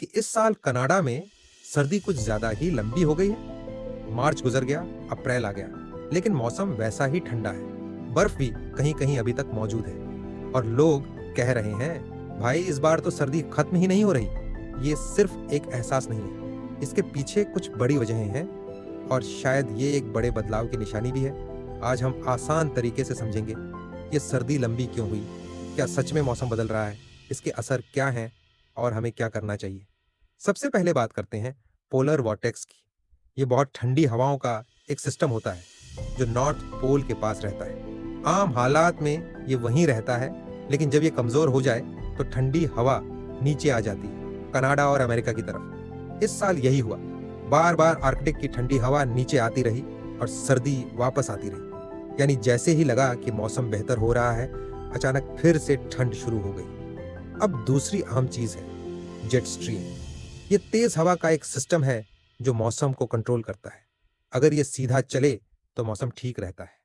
कि इस साल कनाडा में सर्दी कुछ ज्यादा ही लंबी हो गई है। मार्च गुजर गया, अप्रैल आ गया, लेकिन मौसम वैसा ही ठंडा है। बर्फ भी कहीं कहीं अभी तक मौजूद है और लोग कह रहे हैं, भाई इस बार तो सर्दी खत्म ही नहीं हो रही। ये सिर्फ एक एहसास नहीं है, इसके पीछे कुछ बड़ी वजहें हैं और शायद ये एक बड़े बदलाव की निशानी भी है। आज हम आसान तरीके से समझेंगे ये सर्दी लंबी क्यों हुई, क्या सच में मौसम बदल रहा है, इसके असर क्या हैं और हमें क्या करना चाहिए। सबसे पहले बात करते हैं पोलर वॉर्टेक्स की। ये बहुत ठंडी हवाओं का एक सिस्टम होता है जो नॉर्थ पोल के पास रहता है। आम हालात में ये वहीं रहता है, लेकिन जब ये कमजोर हो जाए तो ठंडी हवा नीचे आ जाती है, कनाडा और अमेरिका की तरफ। इस साल यही हुआ, बार बार आर्कटिक की ठंडी हवा नीचे आती रही और सर्दी वापस आती रही। यानी जैसे ही लगा कि मौसम बेहतर हो रहा है, अचानक फिर से ठंड शुरू हो गई। अब दूसरी अहम चीज है जेट स्ट्रीम। ये तेज हवा का एक सिस्टम है जो मौसम को कंट्रोल करता है। अगर ये सीधा चले तो मौसम ठीक रहता है,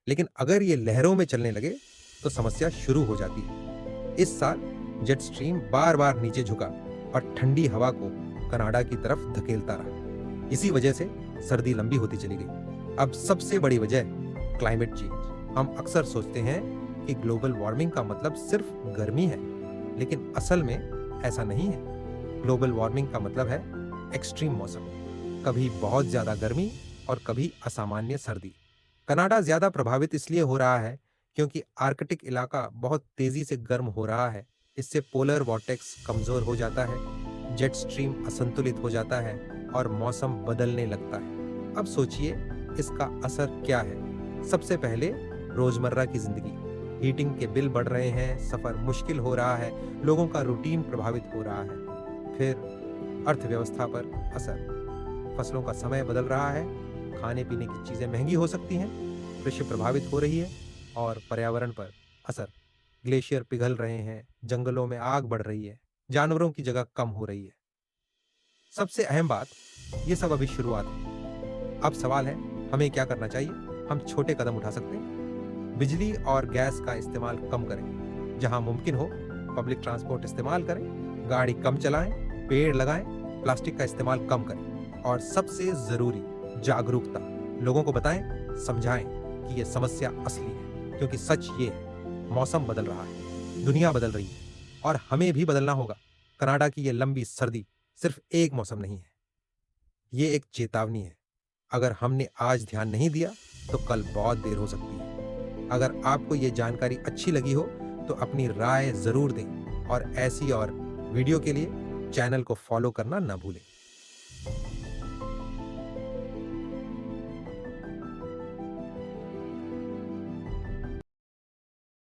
लेकिन अगर ये लहरों में चलने लगे तो समस्या शुरू हो जाती है। इस साल जेट स्ट्रीम बार बार नीचे झुका और ठंडी हवा को कनाडा की तरफ धकेलता रहा। इसी वजह से सर्दी लंबी होती चली गई। अब सबसे बड़ी वजह क्लाइमेट चेंज। हम अक्सर सोचते हैं कि ग्लोबल वार्मिंग का मतलब सिर्फ गर्मी है, लेकिन असल में ऐसा नहीं है। ग्लोबल वार्मिंग का मतलब है एक्सट्रीम मौसम, कभी बहुत ज्यादा गर्मी और कभी असामान्य सर्दी। कनाडा ज्यादा प्रभावित इसलिए हो रहा है क्योंकि आर्कटिक इलाका बहुत तेजी से गर्म हो रहा है। इससे पोलर वॉर्टेक्स कमजोर हो जाता है, जेट स्ट्रीम असंतुलित हो जाता है और मौसम बदलने लगता है। अब सोचिए इसका असर क्या है। सबसे पहले रोजमर्रा की जिंदगी। हीटिंग के बिल बढ़ रहे हैं, सफर मुश्किल हो रहा है, लोगों का रूटीन प्रभावित हो रहा है। फिर अर्थव्यवस्था पर असर। फसलों का समय बदल रहा है, खाने पीने की चीजें महंगी हो सकती हैं, कृषि प्रभावित हो रही है और पर्यावरण पर असर। ग्लेशियर पिघल रहे हैं, जंगलों में आग बढ़ रही है, जानवरों की जगह कम हो रही है। सबसे अहम बात, ये सब अभी शुरुआत है। अब सवाल है हमें क्या करना चाहिए। हम छोटे कदम उठा सकते हैं। बिजली और गैस का इस्तेमाल कम करें, जहां मुमकिन हो पब्लिक ट्रांसपोर्ट इस्तेमाल करें, गाड़ी कम चलाएं, पेड़ लगाएं, प्लास्टिक का इस्तेमाल कम करें और सबसे जरूरी जागरूकता। लोगों को बताएं, समझाएं कि ये समस्या असली है, क्योंकि सच ये है, मौसम बदल रहा है, दुनिया बदल रही है और हमें भी बदलना होगा। कनाडा की ये लंबी सर्दी सिर्फ एक मौसम नहीं है, ये एक चेतावनी है। अगर हमने आज ध्यान नहीं दिया तो कल बहुत देर हो सकती है। अगर आपको ये जानकारी अच्छी लगी हो तो अपनी राय जरूर दें और ऐसी और वीडियो के लिए चैनल को फॉलो करना ना भूलें।